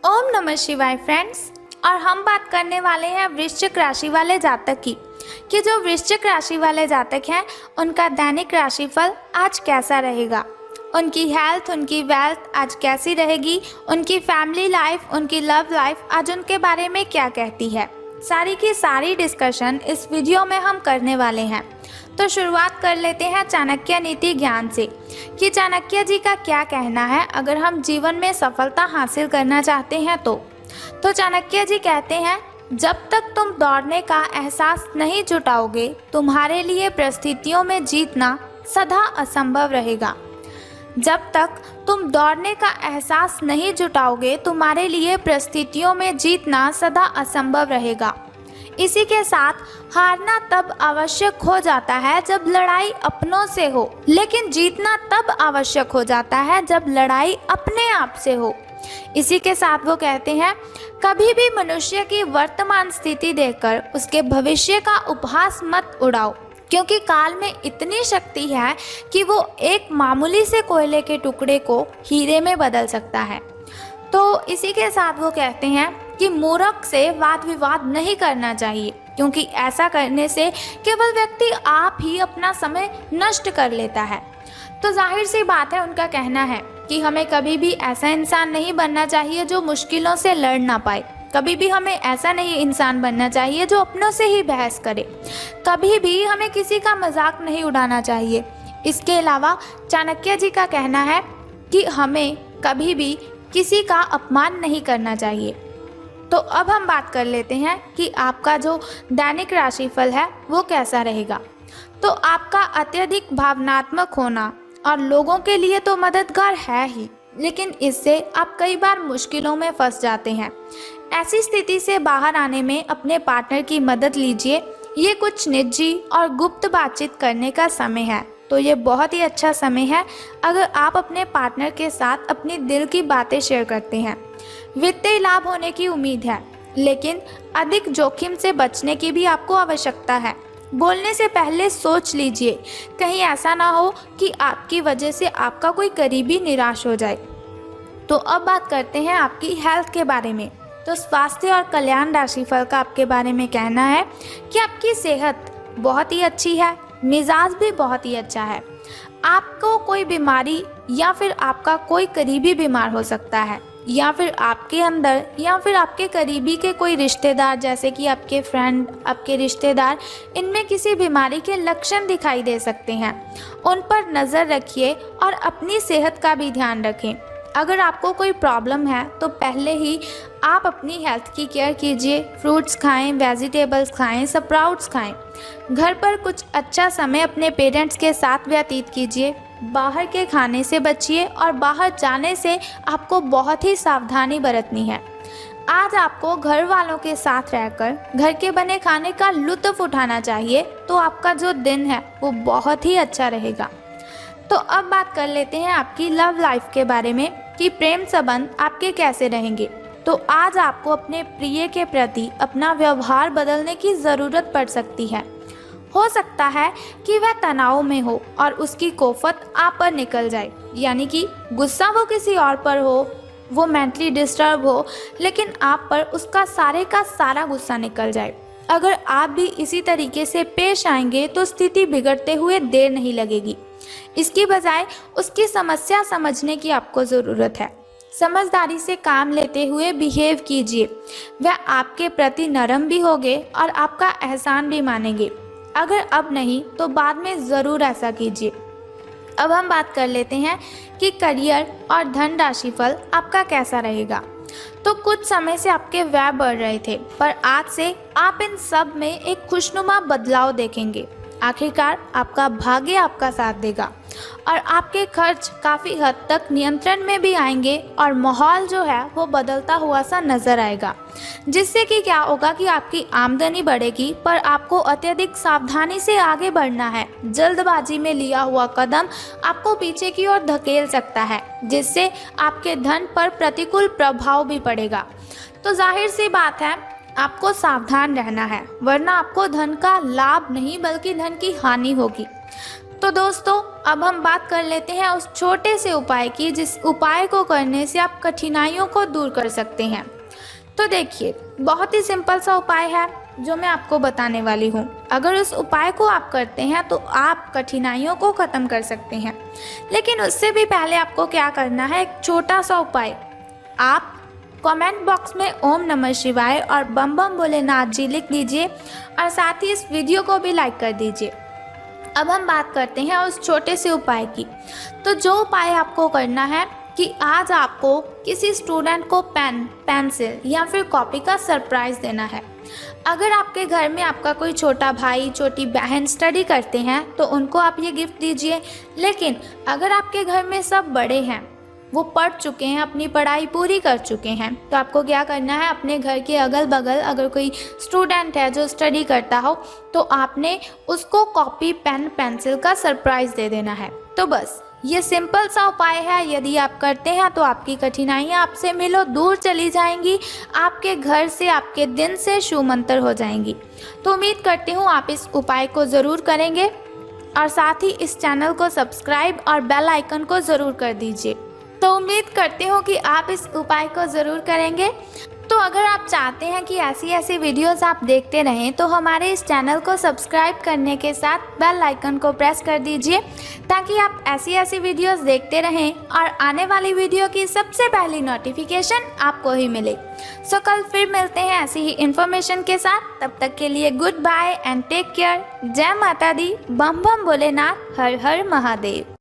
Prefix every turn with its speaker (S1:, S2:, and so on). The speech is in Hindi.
S1: ओम नमः शिवाय फ्रेंड्स। और हम बात करने वाले हैं वृश्चिक राशि वाले जातक की कि जो वृश्चिक राशि वाले जातक हैं उनका दैनिक राशिफल आज कैसा रहेगा, उनकी हेल्थ, उनकी वेल्थ आज कैसी रहेगी, उनकी फैमिली लाइफ, उनकी लव लाइफ आज उनके बारे में क्या कहती है। सारी की सारी डिस्कशन इस वीडियो में हम करने वाले हैं। तो शुरुआत कर लेते हैं चाणक्य नीति ज्ञान से कि चाणक्य जी का क्या कहना है अगर हम जीवन में सफलता हासिल करना चाहते हैं तो चाणक्य जी कहते हैं, जब तक तुम दौड़ने का एहसास नहीं जुटाओगे तुम्हारे लिए परिस्थितियों में जीतना सदा असंभव रहेगा। जब तक तुम दौड़ने का एहसास नहीं जुटाओगे तुम्हारे लिए परिस्थितियों में जीतना सदा असंभव रहेगा। इसी के साथ हारना तब आवश्यक हो जाता है जब लड़ाई अपनों से हो, लेकिन जीतना तब आवश्यक हो जाता है जब लड़ाई अपने आप से हो। इसी के साथ वो कहते हैं, कभी भी मनुष्य की वर्तमान स्थिति देखकर उसके भविष्य का उपहास मत उड़ाओ, क्योंकि काल में इतनी शक्ति है कि वो एक मामूली से कोयले के टुकड़े को हीरे में बदल सकता है। तो इसी के साथ वो कहते हैं कि मूर्ख से वाद विवाद नहीं करना चाहिए, क्योंकि ऐसा करने से केवल व्यक्ति आप ही अपना समय नष्ट कर लेता है। तो जाहिर सी बात है, उनका कहना है कि हमें कभी भी ऐसा इंसान नहीं बनना चाहिए जो मुश्किलों से लड़ ना पाए। कभी भी हमें ऐसा नहीं इंसान बनना चाहिए जो अपनों से ही बहस करे। कभी भी हमें किसी का मजाक नहीं उड़ाना चाहिए। इसके अलावा चाणक्य जी का कहना है कि हमें कभी भी किसी का अपमान नहीं करना चाहिए। तो अब हम बात कर लेते हैं कि आपका जो दैनिक राशिफल है वो कैसा रहेगा। तो आपका अत्यधिक भावनात्मक होना और लोगों के लिए तो मददगार है ही, लेकिन इससे आप कई बार मुश्किलों में फंस जाते हैं। ऐसी स्थिति से बाहर आने में अपने पार्टनर की मदद लीजिए। ये कुछ निजी और गुप्त बातचीत करने का समय है, तो ये बहुत ही अच्छा समय है अगर आप अपने पार्टनर के साथ अपनी दिल की बातें शेयर करते हैं। वित्तीय लाभ होने की उम्मीद है, लेकिन अधिक जोखिम से बचने की भी आपको आवश्यकता है। बोलने से पहले सोच लीजिए, कहीं ऐसा ना हो कि आपकी वजह से आपका कोई करीबी निराश हो जाए। तो अब बात करते हैं आपकी हेल्थ के बारे में। तो स्वास्थ्य और कल्याण राशिफल का आपके बारे में कहना है कि आपकी सेहत बहुत ही अच्छी है, मिजाज भी बहुत ही अच्छा है। आपको कोई बीमारी या फिर आपका कोई करीबी बीमार हो सकता है, या फिर आपके अंदर या फिर आपके करीबी के कोई रिश्तेदार, जैसे कि आपके फ्रेंड, आपके रिश्तेदार, इनमें किसी बीमारी के लक्षण दिखाई दे सकते हैं। उन पर नज़र रखिए और अपनी सेहत का भी ध्यान रखें। अगर आपको कोई प्रॉब्लम है तो पहले ही आप अपनी हेल्थ की केयर कीजिए। फ्रूट्स खाएं, वेजिटेबल्स खाएं, स्प्राउट्स खाएं। घर पर कुछ अच्छा समय अपने पेरेंट्स के साथ व्यतीत कीजिए। बाहर के खाने से बचिए और बाहर जाने से आपको बहुत ही सावधानी बरतनी है। आज आपको घर वालों के साथ रहकर घर के बने खाने का लुत्फ़ उठाना चाहिए, तो आपका जो दिन है वो बहुत ही अच्छा रहेगा। तो अब बात कर लेते हैं आपकी लव लाइफ के बारे में कि प्रेम संबंध आपके कैसे रहेंगे। तो आज आपको अपने प्रिय के प्रति अपना व्यवहार बदलने की ज़रूरत पड़ सकती है। हो सकता है कि वह तनाव में हो और उसकी कोफत आप पर निकल जाए, यानी कि गुस्सा वो किसी और पर हो, वो मेंटली डिस्टर्ब हो, लेकिन आप पर उसका सारे का सारा गुस्सा निकल जाए। अगर आप भी इसी तरीके से पेश आएंगे तो स्थिति बिगड़ते हुए देर नहीं लगेगी। इसकी बजाय उसकी समस्या समझने की आपको ज़रूरत है। समझदारी से काम लेते हुए बिहेव कीजिए। वह आपके प्रति नरम भी होंगे और आपका एहसान भी मानेंगे। अगर अब नहीं तो बाद में ज़रूर ऐसा कीजिए। अब हम बात कर लेते हैं कि करियर और धन राशिफल आपका कैसा रहेगा। तो कुछ समय से आपके व्यय बढ़ रहे थे, पर आज से आप इन सब में एक खुशनुमा बदलाव देखेंगे। आखिरकार आपका भाग्य आपका साथ देगा और आपके खर्च काफ़ी हद तक नियंत्रण में भी आएंगे और माहौल जो है वो बदलता हुआ सा नज़र आएगा, जिससे कि क्या होगा कि आपकी आमदनी बढ़ेगी, पर आपको अत्यधिक सावधानी से आगे बढ़ना है। जल्दबाजी में लिया हुआ कदम आपको पीछे की ओर धकेल सकता है, जिससे आपके धन पर प्रतिकूल प्रभाव भी पड़ेगा। तो जाहिर सी बात है, आपको सावधान रहना है, वरना आपको धन का लाभ नहीं बल्कि धन की हानि होगी। तो दोस्तों अब हम बात कर लेते हैं उस छोटे से उपाय की जिस उपाय को करने से आप कठिनाइयों को दूर कर सकते हैं। तो देखिए, बहुत ही सिंपल सा उपाय है जो मैं आपको बताने वाली हूँ। अगर उस उपाय को आप करते हैं तो आप कठिनाइयों को ख़त्म कर सकते हैं। लेकिन उससे भी पहले आपको क्या करना है, एक छोटा सा उपाय। आप कमेंट बॉक्स में ओम नमः शिवाय और बम बम भोलेनाथ जी लिख दीजिए और साथ ही इस वीडियो को भी लाइक कर दीजिए। अब हम बात करते हैं उस छोटे से उपाय की। तो जो उपाय आपको करना है कि आज आपको किसी स्टूडेंट को पेन, पेंसिल या फिर कॉपी का सरप्राइज़ देना है। अगर आपके घर में आपका कोई छोटा भाई, छोटी बहन स्टडी करते हैं तो उनको आप ये गिफ्ट दीजिए। लेकिन अगर आपके घर में सब बड़े हैं, वो पढ़ चुके हैं, अपनी पढ़ाई पूरी कर चुके हैं, तो आपको क्या करना है, अपने घर के अगल बगल अगर कोई स्टूडेंट है जो स्टडी करता हो तो आपने उसको कॉपी, पेन, पेंसिल का सरप्राइज़ दे देना है। तो बस ये सिंपल सा उपाय है। यदि आप करते हैं तो आपकी कठिनाइयाँ आपसे मिलो दूर चली जाएंगी, आपके घर से, आपके दिन से छूमंतर हो जाएंगी। तो उम्मीद करती हूँ आप इस उपाय को ज़रूर करेंगे और साथ ही इस चैनल को सब्सक्राइब और बेल आइकन को ज़रूर कर दीजिए। तो उम्मीद करती हूँ कि आप इस उपाय को ज़रूर करेंगे। तो अगर आप चाहते हैं कि ऐसी वीडियोस आप देखते रहें तो हमारे इस चैनल को सब्सक्राइब करने के साथ बेल आइकन को प्रेस कर दीजिए ताकि आप ऐसी वीडियोस देखते रहें और आने वाली वीडियो की सबसे पहली नोटिफिकेशन आपको ही मिले। सो कल फिर मिलते हैं ऐसी ही इन्फॉर्मेशन के साथ। तब तक के लिए good bye and take care. जय माता दी, बम बम भोलेनाथ, हर हर महादेव।